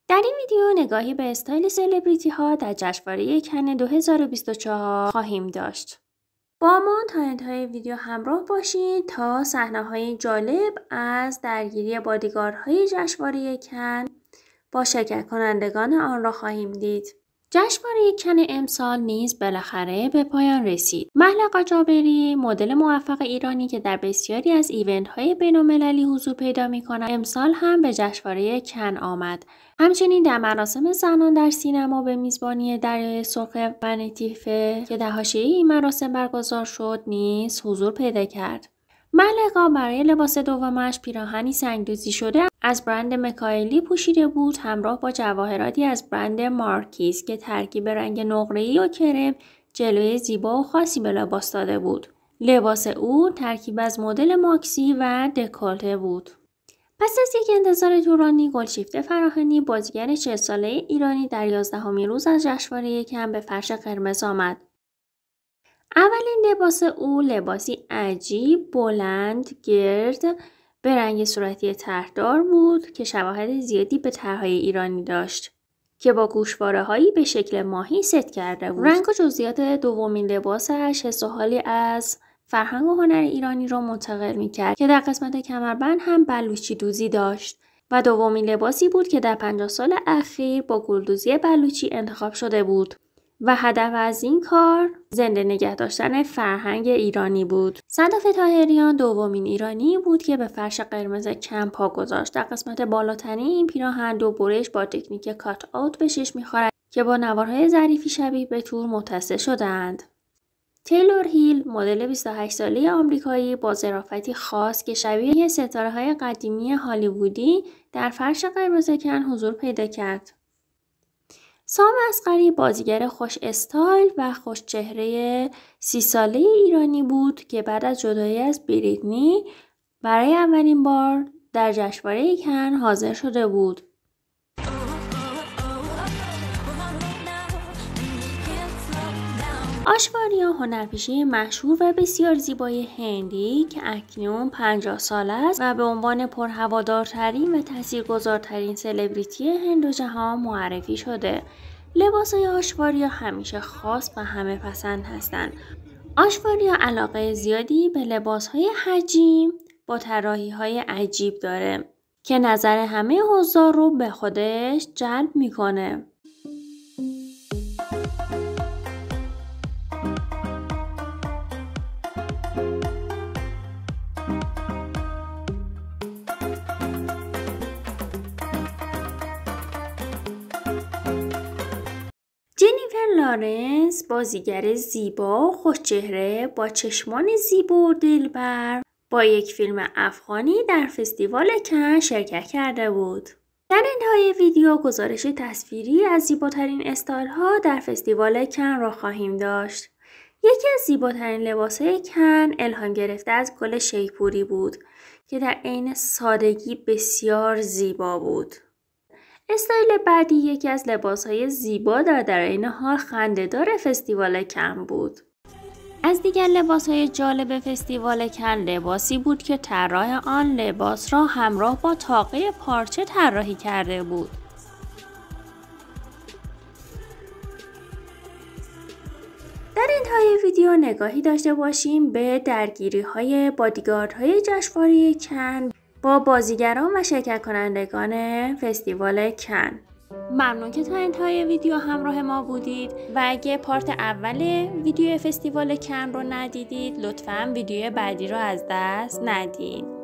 در این ویدیو نگاهی به استایل سلبریتی ها در جشنواره کن 2024 خواهیم داشت. با ما تا انتهای ویدیو همراه باشید تا صحنه‌های جالب از درگیری بادیگاردهای جشنواره کن با شرکت کنندگان آن را خواهیم دید. جشنواره کن امسال نیز بالاخره به پایان رسید. مهلا قاجابری، مدل موفق ایرانی که در بسیاری از ایونت‌های بین‌المللی حضور پیدا می‌کند، امسال هم به جشنواره کن آمد. همچنین در مراسم زنان در سینما به میزبانی دریای سرخ ونیتی فر که در حاشیه این مراسم برگزار شد نیز حضور پیدا کرد. ملکا برای لباس دومش پیراهنی سنگدوزی شده از برند مکائلی پوشیده بود، همراه با جواهراتی از برند مارکیز که ترکیب رنگ نقره‌ای و کرم جلوه زیبا و خاصی به لباس داده بود. لباس او ترکیب از مدل ماکسی و دکولته بود. پس از یک انتظار طولانی، گلشیفته فراهانی، بازیگر 40 ساله ایرانی در 11مین روز از جشنواره کن به فرش قرمز آمد. اولین لباس او لباسی عجیب، بلند، گرد به رنگ صورتی طرحدار بود که شواهد زیادی به طرح‌های ایرانی داشت که با گوشواره‌هایی به شکل ماهی ست کرده بود. رنگ و جزئیات دومین لباسش حس و حالی از فرهنگ و هنر ایرانی را منتقل می‌کرد که در قسمت کمربند هم بلوچی دوزی داشت و دومین لباسی بود که در 50 سال اخیر با گلدوزی بلوچی انتخاب شده بود و هدف از این کار زنده نگه داشتن فرهنگ ایرانی بود. صدف طاهریان دومین ایرانی بود که به فرش قرمز کن پا گذاشت. در قسمت بالاتنی این پیراهن دو برش با تکنیک کات آوت به چشم می‌خورد که با نوارهای ظریفی شبیه به تور متصل شده‌اند. تیلور هیل، مدل 28 ساله آمریکایی با ظرافتی خاص که شبیه ستاره‌های قدیمی هالیوودی در فرش قرمز کن حضور پیدا کرد. سام اصغری بازیگر خوش استایل و خوش چهره 30 ساله ایرانی بود که بعد از جدایی از بریتنی برای اولین بار در جشنواره کن حاضر شده بود. آشواریا، هنرپیشه مشهور و بسیار زیبای هندی که اکنون 50 ساله است و به عنوان پرهوادارترین و تاثیرگذارترین سلبریتی هند و جهان معرفی شده. لباسهای آشواریا همیشه خاص و همه پسند هستند. آشواریا علاقه زیادی به لباسهای حجیم با طراحی‌های عجیب داره که نظر همه حضار رو به خودش جلب میکنه. جنیفر لارنس، بازیگر زیبا، خوشچهره با چشمان زیبا و دلبر، با یک فیلم افغانی در فستیوال کن شرکت کرده بود. در انتهای ویدیو گزارش تصویری از زیباترین استایل ها در فستیوال کن را خواهیم داشت. یکی از زیباترین لباسهای کن الهام گرفته از گل شیپوری بود که در عین سادگی بسیار زیبا بود. استایل بعدی یکی از لباسهای زیبا در عین حال خنده‌دار فستیوال کن بود. از دیگر لباسهای جالب فستیوال کن لباسی بود که طراح آن لباس را همراه با تاقه پارچه طراحی کرده بود. در انتهای ویدیو نگاهی داشته باشیم به درگیری‌های بادیگاردهای جشنواره کن با بازیگران و شرکت کنندگان فستیوال کن. ممنون که تا انتهای ویدیو همراه ما بودید و اگه پارت اول ویدیو فستیوال کن رو ندیدید لطفاً ویدیو بعدی رو از دست ندید.